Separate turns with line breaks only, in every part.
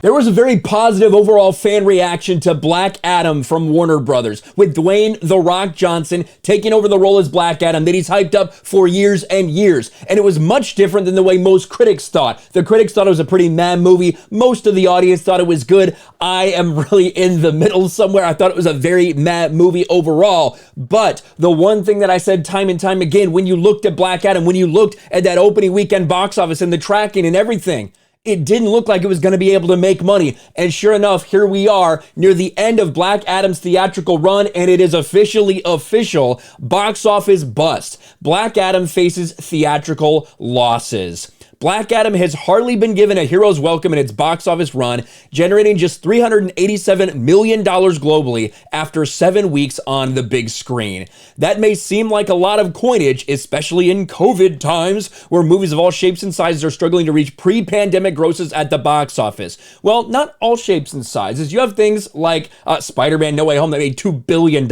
There was a very positive overall fan reaction to Black Adam from Warner Brothers, with Dwayne "The Rock" Johnson taking over the role as Black Adam that he's hyped up for years and years. And it was much different than the way most critics thought. The critics thought it was a pretty meh movie. Most of the audience thought it was good. I am really in the middle somewhere. I thought it was a very meh movie overall. But the one thing that I said time and time again, when you looked at Black Adam, when you looked at that opening weekend box office and the tracking and everything, it didn't look like it was going to be able to make money. And sure enough, here we are near the end of Black Adam's theatrical run, and it is officially official. Box office bust. Black Adam faces theatrical losses. Black Adam has hardly been given a hero's welcome in its box office run, generating just $387 million globally after 7 weeks on the big screen. That may seem like a lot of coinage, especially in COVID times, where movies of all shapes and sizes are struggling to reach pre-pandemic grosses at the box office. Well, not all shapes and sizes. You have things like Spider-Man No Way Home that made $2 billion,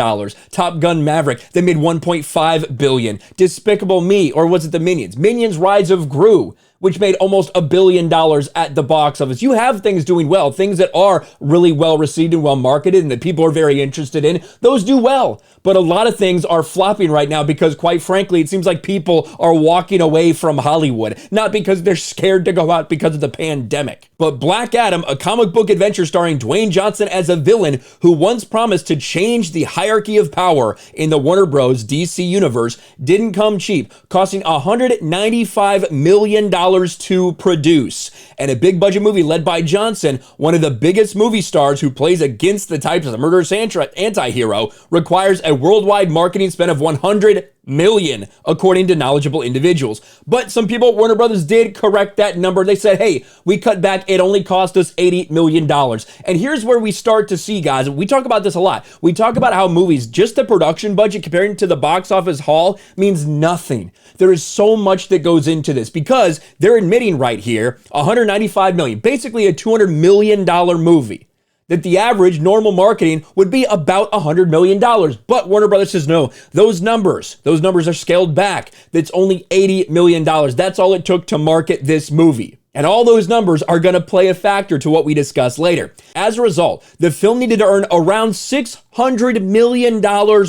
Top Gun Maverick that made $1.5 billion, Despicable Me, or was it the Minions? Minions Rise of Gru, which made almost $1 billion at the box office. You have things doing well, things that are really well received and well marketed and that people are very interested in. Those do well. But a lot of things are flopping right now because, quite frankly, it seems like people are walking away from Hollywood, not because they're scared to go out because of the pandemic. But Black Adam, a comic book adventure starring Dwayne Johnson as a villain who once promised to change the hierarchy of power in the Warner Bros. DC universe, didn't come cheap, costing $195 million to produce. And a big budget movie led by Johnson, one of the biggest movie stars who plays against the types of the murderous anti-hero, requires a worldwide marketing spend of $100 million, according to knowledgeable individuals. But some people at Warner Brothers did correct that number. They said, hey, we cut back. It only cost us $80 million. And here's where we start to see, guys, we talk about this a lot. We talk about how movies, just the production budget compared to the box office haul, means nothing. There is so much that goes into this because they're admitting right here, $195 million, basically a $200 million movie, that the average normal marketing would be about $100 million. But Warner Brothers says, no, those numbers are scaled back. That's only $80 million. That's all it took to market this movie. And all those numbers are going to play a factor to what we discuss later. As a result, the film needed to earn around $600 million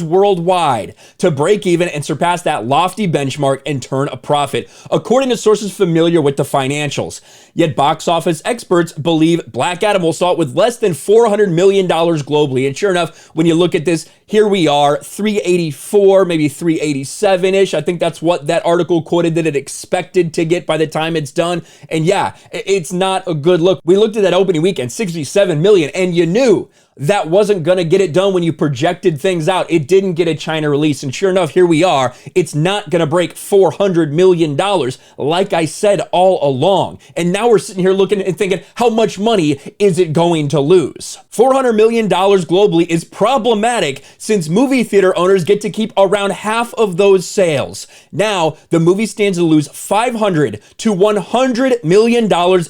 worldwide to break even and surpass that lofty benchmark and turn a profit, according to sources familiar with the financials. Yet box office experts believe Black Adam will start with less than $400 million globally. And sure enough, when you look at this, here we are, 384, maybe 387-ish. I think that's what that article quoted that it expected to get by the time it's done. And yeah, it's not a good look. We looked at that opening weekend, 67 million, and you knew that wasn't going to get it done when you projected things out. It didn't get a China release. And sure enough, here we are. It's not going to break $400 million, like I said all along. And now we're sitting here looking and thinking, how much money is it going to lose? $400 million globally is problematic since movie theater owners get to keep around half of those sales. Now, the movie stands to lose $500 to $100 million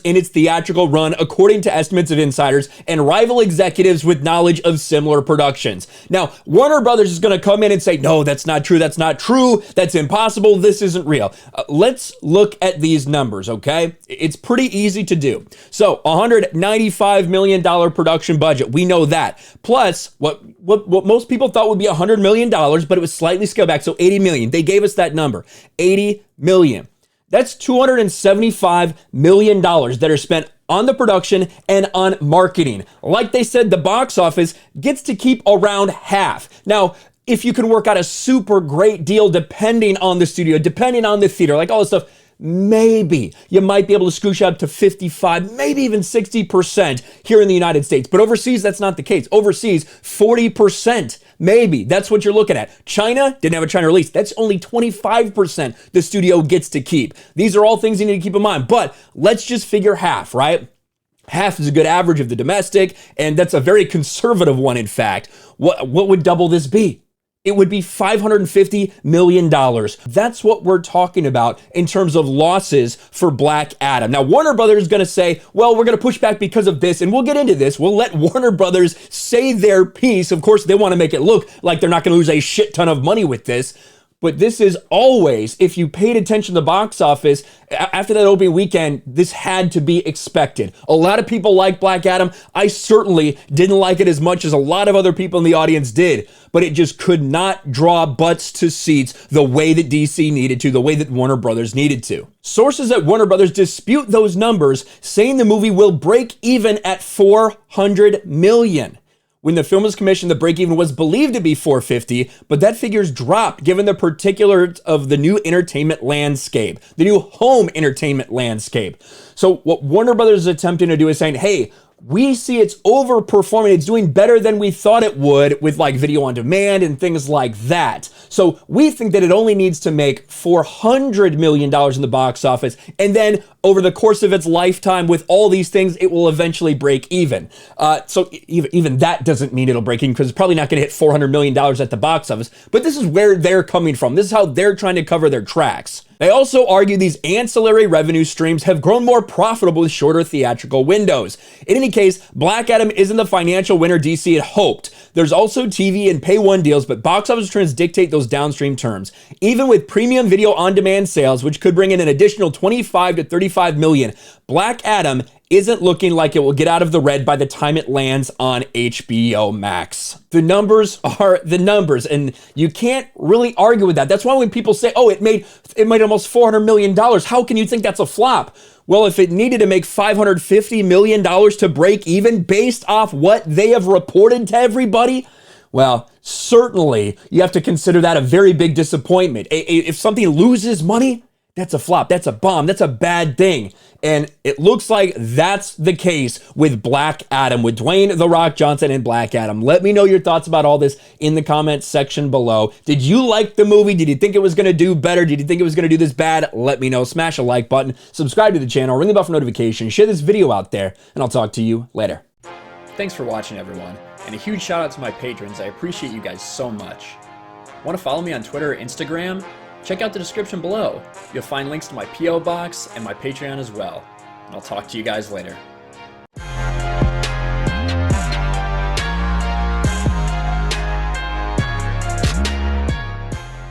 in its theatrical run, according to estimates of insiders and rival executives with knowledge of similar productions. Now, Warner Brothers is going to come in and say, no, that's not true. That's not true. That's impossible. This isn't real. Let's look at these numbers, okay? It's pretty easy to do. So, $195 million production budget. We know that. Plus, what most people thought would be $100 million, but it was slightly scaled back. So, $80 million. They gave us that number. $80 million. That's $275 million that are spent on the production and on marketing. Like they said, the box office gets to keep around half. Now, if you can work out a super great deal depending on the studio, depending on the theater, like all this stuff, maybe you might be able to scoosh up to 55, maybe even 60% here in the United States. But overseas, that's not the case. Overseas, 40%. Maybe that's what you're looking at. China didn't have a China release. That's only 25% the studio gets to keep. These are all things you need to keep in mind, but let's just figure half, right? Half is a good average of the domestic, and that's a very conservative one, in fact. What would double this be? It would be $550 million. That's what we're talking about in terms of losses for Black Adam. Now, Warner Brothers is going to say, well, we're going to push back because of this, and we'll get into this. We'll let Warner Brothers say their piece. Of course, they want to make it look like they're not going to lose a shit ton of money with this. But this is always, if you paid attention to the box office, after that opening weekend, this had to be expected. A lot of people like Black Adam. I certainly didn't like it as much as a lot of other people in the audience did, but it just could not draw butts to seats the way that DC needed to, the way that Warner Brothers needed to. Sources at Warner Brothers dispute those numbers, saying the movie will break even at $400 million. When the film was commissioned, the break-even was believed to be $450, but that figure's dropped given the particulars of the new entertainment landscape, the new home entertainment landscape. So what Warner Brothers is attempting to do is saying, hey, we see it's overperforming. It's doing better than we thought it would with like video on demand and things like that. So we think that it only needs to make $400 million in the box office. And then over the course of its lifetime with all these things, it will eventually break even. So even that doesn't mean it'll break even because it's probably not going to hit $400 million at the box office. But this is where they're coming from. This is how they're trying to cover their tracks. They also argue these ancillary revenue streams have grown more profitable with shorter theatrical windows. In any case, Black Adam isn't the financial winner DC had hoped. There's also TV and pay one deals, but box office trends dictate those downstream terms. Even with premium video on demand sales, which could bring in an additional 25 to 35 million, Black Adam isn't looking like it will get out of the red by the time it lands on HBO Max. The numbers are the numbers, and you can't really argue with that. That's why when people say, oh, it made almost $400 million, how can you think that's a flop? Well, if it needed to make $550 million to break even based off what they have reported to everybody, well, certainly you have to consider that a very big disappointment. If something loses money, that's a flop, that's a bomb, that's a bad thing. And it looks like that's the case with Black Adam, with Dwayne "The Rock" Johnson and Black Adam. Let me know your thoughts about all this in the comments section below. Did you like the movie? Did you think it was going to do better? Did you think it was going to do this bad? Let me know. Smash a like button, subscribe to the channel, ring the bell for notifications, share this video out there, and I'll talk to you later.
Thanks for watching, everyone. And a huge shout out to my patrons. I appreciate you guys so much. Want to follow me on Twitter or Instagram? Check out the description below. You'll find links to my P.O. box and my Patreon as well. And I'll talk to you guys later.